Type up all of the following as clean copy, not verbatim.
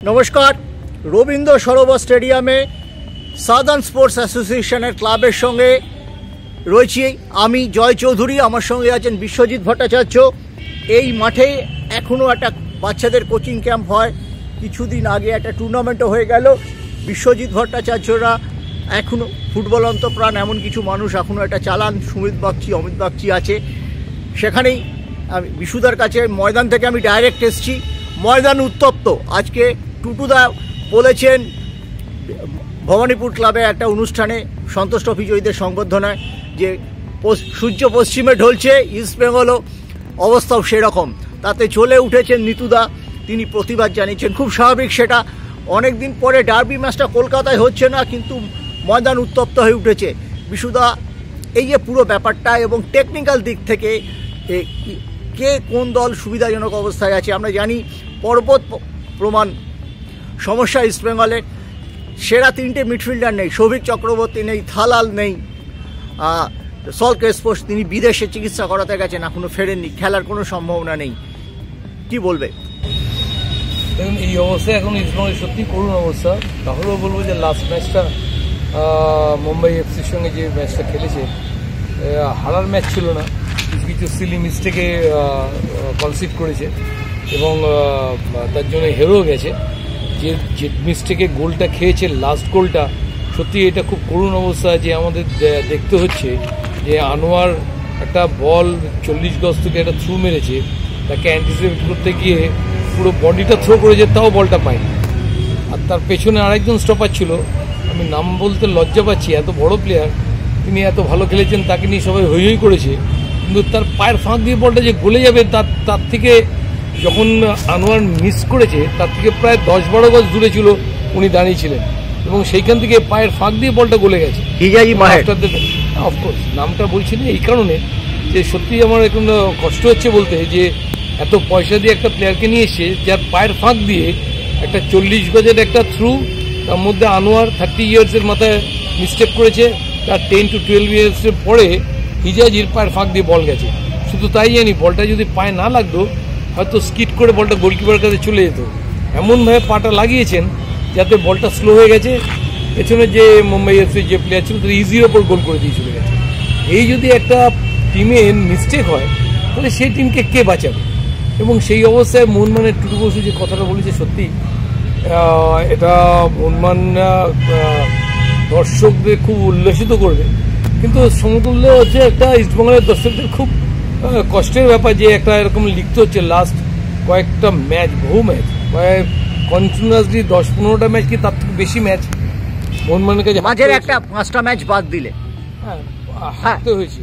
নমস্কার। রবীন্দ্র সরোবর স্টেডিয়ামে southern sports অ্যাসোসিয়েশনের ক্লাবের সঙ্গে রয়েছি আমি জয় চৌধুরী, আমার সঙ্গে আছেন বিশ্বজিৎ ভট্টাচার্য। এই মাঠে এখনও একটা বাচ্চাদের কোচিং ক্যাম্প হয়, কিছুদিন আগে একটা টুর্নামেন্টও হয়ে গেল। বিশ্বজিৎ ভট্টাচার্যরা এখনও ফুটবল অন্তপ্রাণ এমন কিছু মানুষ এখনও একটা চালান, সুমিত বাগচি, অমিত বাগচি আছে। সেখানেই আমি বিশুদার কাছে ময়দান থেকে আমি ডাইরেক্ট এসেছি। ময়দান উত্তপ্ত। আজকে টুটুদা বলেছেন ভবানীপুর ক্লাবে একটা অনুষ্ঠানে সন্তোষ ট্রফি জয়ীদের সংবর্ধনায় যে সূর্য পশ্চিমে ঢলছে, ইস্ট বেঙ্গলও অবস্থাও সেরকম। তাতে চলে উঠেছেন নিতুদা, তিনি প্রতিবাদ জানিয়েছেন। খুব স্বাভাবিক, সেটা অনেক দিন পরে ডার্বি ম্যাচটা কলকাতায় হচ্ছে না, কিন্তু ময়দান উত্তপ্ত হয়ে উঠেছে। বিশুদা, এই যে পুরো ব্যাপারটা এবং টেকনিক্যাল দিক থেকে কে কোন দল সুবিধাজনক অবস্থায় আছে, আমরা জানি পর্বত প্রমাণ সমস্যা ইস্টবেঙ্গলে। সেরা তিনটে মিডফিল্ডার নেই, সৌভিক চক্রবর্তী নেই, থালাল নেই, সল ক্রেসপোস তিনি বিদেশে চিকিৎসা করাতে গেছেন, এখনও ফেরেননি, খেলার কোনো সম্ভাবনা নেই। কি বলবে? দেখুন, এই অবস্থা এখন ইস্টবেঙ্গলের সত্যি করুণ অবস্থা। তাহলেও বলবো যে লাস্ট ম্যাচটা মুম্বাই এফসির সঙ্গে যে ম্যাচটা খেলেছে, হারার ম্যাচ ছিল না, কিছু কিছু সিলি মিস্টেকে কনসিড করেছে এবং তার জন্য হেরেও গেছে। যে মিস্টেকে গোলটা খেয়েছে, লাস্ট গোলটা, সত্যি এটা খুব করুণ অবস্থা। যে আমাদের দেখতে হচ্ছে যে আনোয়ার একটা বল 40 গজ থেকে একটা থ্রু মেরেছে, তাকে অ্যান্টিসিপেট করতে গিয়ে পুরো বডিটা থ্রো করেছে, তাও বলটা পায়নি। আর তার পেছনে আরেকজন স্টপার ছিল, আমি নাম বলতে লজ্জা পাচ্ছি, এত বড় প্লেয়ার, তিনি এত ভালো খেলেছেন, তাকে নিয়ে সবাই হৈ হৈ করেছে, কিন্তু তার পায়ের ফাঁক দিয়ে বলটা যে গলে যাবে তার থেকে যখন আনোয়ার মিস করেছে, তার থেকে প্রায় 10-12 গজ দূরে ছিল উনি দাঁড়িয়েছিলেন, এবং সেইখান থেকে পায়ের ফাঁক দিয়ে বলটা গলে গেছে। অফকোর্স নামটা বলছি না এই কারণে যে সত্যি আমার এখন কষ্ট হচ্ছে বলতে, যে এত পয়সা দিয়ে একটা প্লেয়ারকে নিয়ে এসে যার পায়ের ফাঁক দিয়ে একটা 40 গজের একটা থ্রু, তার মধ্যে আনোয়ার 30 ইয়ার্সের মাথায় মিস্টেক করেছে, তার 10 to 12 ইয়ার্সের পরে হিজাজির পায়ের ফাঁক দিয়ে বল গেছে। শুধু তাই জানি, বলটা যদি পায়ে না লাগতো হয়তো স্কিট করে বলটা গোলকিপারের কাছে চলে যেত। এমনভাবে পাটা লাগিয়েছেন যাতে বলটা স্লো হয়ে গেছে, পেছনে যে মুম্বাই এফসির যে প্লেয়ার ছিল তার ইজির ওপর গোল করে দিয়ে চলে গেছে। এই যদি একটা টিমে মিস্টেক হয় তাহলে সেই টিমকে কে বাঁচাবে? এবং সেই অবস্থায় মোহনবাগানের টুটু বসু যে কথাটা বলেছে, সত্যি এটা মোহনবাগান দর্শকদের খুব উল্লসিত করবে, কিন্তু সমতুল্য হচ্ছে একটা ইস্টবেঙ্গলের দর্শকদের খুব কষ্টের ব্যাপার যে একটা এরকম লিখতে হচ্ছে লাস্ট কয়েকটা ম্যাচ, বহু ম্যাচ, কন্টিনিউয়াসলি 10-15টা ম্যাচ কি তার থেকে বেশি ম্যাচ মোহনবাগানের কাছে, মাঝের একটা 5টা ম্যাচ বাদ দিলে হারতে হয়েছে।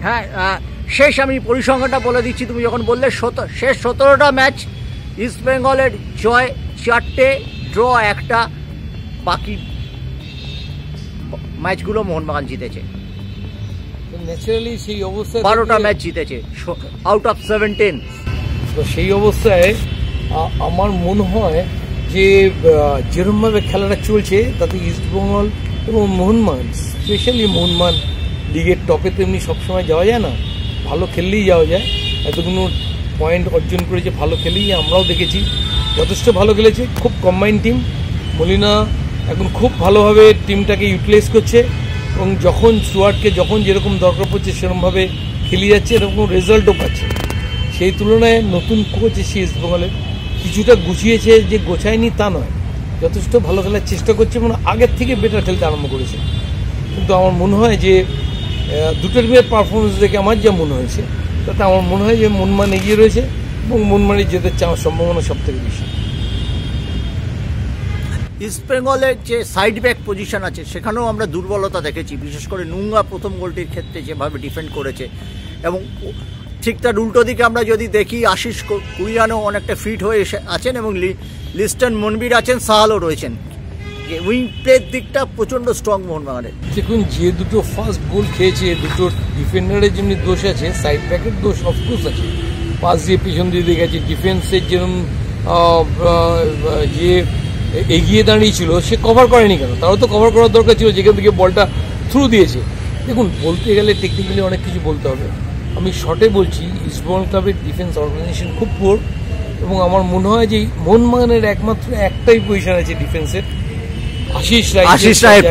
হ্যাঁ, শেষ আমি পরিসংখ্যানটা বলে দিচ্ছি। তুমি যখন বললে শেষ 17টা ম্যাচ ইস্টবেঙ্গলের জয় 4টে, ড্র 1টা, বাকি ম্যাচগুলো মোহনবাগান জিতেছে। ন্যাচারালি সেই অবস্থায় 12টা ম্যাচ জিতেছে আউট অফ 17। তো সেই অবস্থায় আমার মনে হয় যে যেরকমভাবে খেলাটা চলছে তাতে ইস্টবেঙ্গল এবং মোহনবাগান, স্পেশালি মোহনবাগান লিগের টপে তো এমনি সবসময় যাওয়া যায় না, ভালো খেললেই যাওয়া যায়। এতগুলো পয়েন্ট অর্জন করেছে ভালো খেলেই, আমরাও দেখেছি যথেষ্ট ভালো খেলেছে। খুব কম্বাইন্ড টিম, মলিনা এখন খুব ভালোভাবে টিমটাকে ইউটিলাইজ করছে এবং যখন স্টুয়ার্টকে যখন যেরকম দরকার পড়ছে সেরকমভাবে খেলিয়ে যাচ্ছে, এরকম রেজাল্টও পাচ্ছে। সেই তুলনায় নতুন কোচ এসে ইস্টবেঙ্গলের কিছুটা গুছিয়েছে, যে গোছায়নি তা নয়, যথেষ্ট ভালো খেলার চেষ্টা করছে এবং আগের থেকে বেটার খেলতে আরম্ভ করেছে। কিন্তু আমার মনে হয় যে দুটো টিমের পারফরমেন্স দেখে আমার যা মনে হয়েছে, তাতে আমার মনে হয় যে মোহনবাগান এগিয়ে রয়েছে এবং মোহনবাগানই যেতে চাওয়ার সম্ভাবনা সব থেকে বেশি। ইস্টবেঙ্গলের যে সাইড ব্যাক পজিশন আছে সেখানেও আমরা দুর্বলতা দেখেছি, বিশেষ করে নুঙ্গা প্রথম গোলটির ক্ষেত্রে যেভাবে ডিফেন্ড করেছে। এবং ঠিক তার উল্টো দিকে আমরা যদি দেখি, আশিস কুরিয়ানও অনেকটা ফিট হয়ে আছেন এবং লিস্টন মনবির আছেন, সাহালও রয়েছেন। উইং প্লের দিকটা প্রচণ্ড স্ট্রং মোহনবাগানের। দেখুন, যে দুটো ফার্স্ট গোল খেয়েছে, দুটো ডিফেন্ডারের যেমনি দোষ আছে, সাইড ব্যাকের দোষ অফকোর্স আছে, পাস দিয়ে পিছন দিয়ে গেছে। ডিফেন্সের যেরকম যে এগিয়ে দাঁড়িয়েছিল সে কভার করেনি কেন? তারও তো কভার করার দরকার ছিল যেখান থেকে বলটা থ্রু দিয়েছে। দেখুন, বলতে গেলে টেকনিক্যালি অনেক কিছু বলতে হবে। আমি শর্টে বলছি, ইস্টবেঙ্গল ক্লাবের ডিফেন্স অর্গানাইজেশন খুব পুয়ার এবং আমার মনে হয় যে মোহনবাগানের একমাত্র একটাই পজিশন আছে ডিফেন্সের, আশিস রায়ের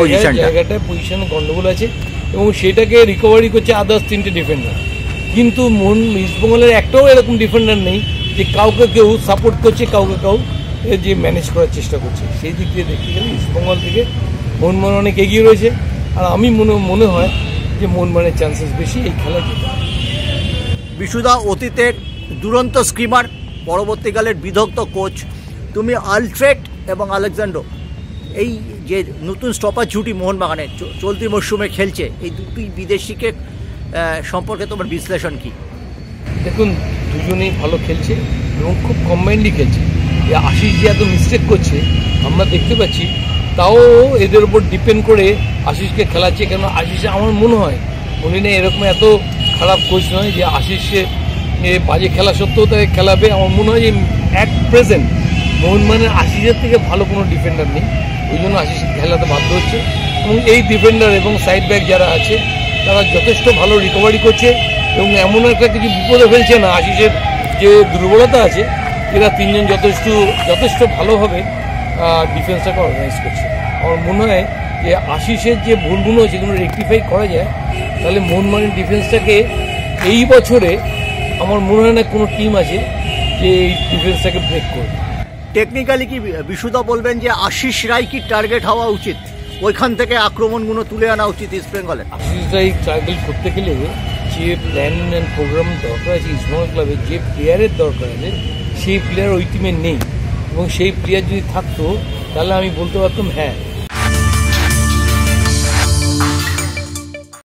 জায়গাটায় পজিশনে গন্ডগোল আছে এবং সেটাকে রিকভারি করছে আদার্স 3টে ডিফেন্ডার। কিন্তু ইস্টবেঙ্গলের একটাও এরকম ডিফেন্ডার নেই যে কাউকে কেউ সাপোর্ট করছে, কাউকে যে ম্যানেজ করার চেষ্টা করছে। সেই দিক দিয়ে দেখতে গেলে ইস্টবেঙ্গল থেকে মোহনবাগান অনেক এগিয়ে রয়েছে। আর আমি মনে হয় যে মোহনবাগানের চান্সেস বেশি এই খেলা জেতে। বিশুদা অতীতের দুরন্ত স্কিমার, পরবর্তীকালের বিদগ্ধ কোচ, তুমি আলফ্রেড এবং আলেকজান্ডার এই যে নতুন স্টপার জুটি মোহনবাগানের চলতি মরশুমে খেলছে, এই দুটি বিদেশিকে সম্পর্কে তোমার বিশ্লেষণ কি? দেখুন, দুজনেই ভালো খেলছে এবং খুব কম্বাইন্ডলি খেলছে। আশিস যে এত মিস্টেক করছে আমরা দেখতে পাচ্ছি, তাও এদের উপর ডিপেন্ড করে আশিসকে খেলাচ্ছে। কেন আশিস আমার মনে হয় উনি না এরকম এত খারাপ কোচ নয় যে আশিসকে বাজে খেলা সত্ত্বেও তাকে খেলাবে। আমার মনে হয় যে অ্যাট প্রেজেন্ট মোহনবাগানের আশিসের থেকে ভালো কোনো ডিফেন্ডার নেই, ওই জন্য আশিসকে খেলাতে বাধ্য হচ্ছে। এবং এই ডিফেন্ডার এবং সাইড ব্যাক যারা আছে তারা যথেষ্ট ভালো রিকভারি করছে এবং এমন একটা কিছু বিপদে ফেলছে না। আশিসের যে দুর্বলতা আছে, এরা তিনজন যথেষ্ট ভালোভাবে ডিফেন্সটাকে অর্গানাইজ করছে। আমার মনে হয় যে আশিসের যে ভুলগুলো যেগুলো রেকটিফাই করা যায়, তাহলে মোহনবাগানের ডিফেন্সটাকে এই বছরে আমার মনে হয় না কোনো টিম আছে যে এই ডিফেন্সটাকে ব্রেক করবে। টেকনিক্যালি কি বিশুদা বলবেন যে আশিস রায় কি টার্গেট হওয়া উচিত, ওইখান থেকে আক্রমণগুলো তুলে আনা উচিত ইস্ট বেঙ্গলে? আশিস রায় টার্গেট করতে গেলে যে প্ল্যান অ্যান্ড প্রোগ্রাম দরকার আছে ইস্টবেঙ্গল ক্লাবে, যে প্লেয়ারের দরকার আছে সেই প্লেয়ার ওই টিমে নেই। এবং সেই প্লেয়ার যদি থাকতো তাহলে আমি বলতে পারতাম হ্যাঁ